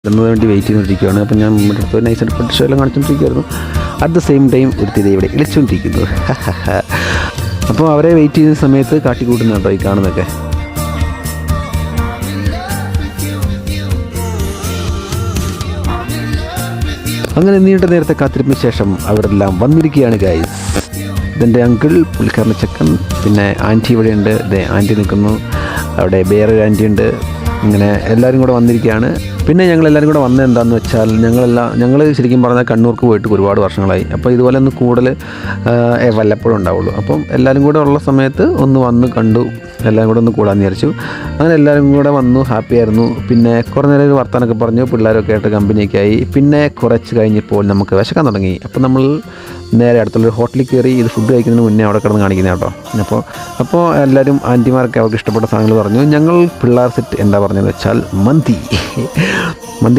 വരുന്നതിന് വേണ്ടി വെയിറ്റ് ചെയ്തുകൊണ്ടിരിക്കുകയാണ്. അപ്പോൾ ഞാൻ നമ്മുടെ അടുത്ത് നൈസായിട്ട് ഫുഡ് ഷോ എല്ലാം കാണിച്ചുകൊണ്ടിരിക്കുകയായിരുന്നു. അറ്റ് ദ സെയിം ടൈം ഒരുത്തിരി ഇവിടെ ഇളിച്ചുകൊണ്ടിരിക്കുന്നു. അപ്പോൾ അവരെ വെയിറ്റ് ചെയ്യുന്ന സമയത്ത് കാട്ടിക്കൂട്ടുന്ന കേട്ടോ ഈ കാണുന്നതൊക്കെ. അങ്ങനെ നീണ്ട നേരത്തെ കാത്തിരിപ്പിന് ശേഷം അവരെല്ലാം വന്നിരിക്കുകയാണ് ഗൈസ്. ഇതെൻ്റെ അങ്കിൾ, പുള്ളിക്കാരൻ്റെ ചെക്കൻ, പിന്നെ ആൻറ്റി ഇവിടെയുണ്ട്. ആൻറ്റി നിൽക്കുന്നു, അവിടെ വേറൊരു ആൻറ്റി ഉണ്ട്. ഇങ്ങനെ എല്ലാവരും കൂടെ വന്നിരിക്കുകയാണ്. പിന്നെ ഞങ്ങളെല്ലാവരും കൂടെ വന്നത് എന്താണെന്ന് വെച്ചാൽ ഞങ്ങൾ ശരിക്കും പറഞ്ഞാൽ കണ്ണൂർക്ക് പോയിട്ട് ഒരുപാട് വർഷങ്ങളായി. അപ്പോൾ ഇതുപോലെ ഒന്ന് കൂടുതൽ വല്ലപ്പോഴും ഉണ്ടാവുള്ളൂ. അപ്പം എല്ലാവരും കൂടെ ഉള്ള സമയത്ത് ഒന്ന് വന്ന് കണ്ടു, എല്ലാവരും കൂടെ ഒന്ന് കൂടാൻ വിചാരിച്ചു. അങ്ങനെ എല്ലാവരും കൂടെ വന്നു, ഹാപ്പി ആയിരുന്നു. പിന്നെ കുറേ നേരം ഒരു വർത്താനൊക്കെ പറഞ്ഞു, പിള്ളേരൊക്കെ ആയിട്ട് കമ്പനിയൊക്കെ ആയി. പിന്നെ കുറച്ച് കഴിഞ്ഞപ്പോൾ നമുക്ക് വിശക്കാൻ തുടങ്ങി. അപ്പോൾ നമ്മൾ നേരെ അടുത്തുള്ളൊരു ഹോട്ടലിൽ കയറി. ഇത് ഫുഡ് കഴിക്കുന്നതിന് മുന്നേ അവിടെ കിടന്ന് കാണിക്കുന്നത് കേട്ടോ. അപ്പോൾ എല്ലാവരും ആൻറ്റിമാരൊക്കെ അവർക്ക് ഇഷ്ടപ്പെട്ട സാധനങ്ങൾ പറഞ്ഞു. ഞങ്ങൾ പിള്ളേർ സെറ്റ് എന്താ പറഞ്ഞതെന്ന് വെച്ചാൽ മന്തി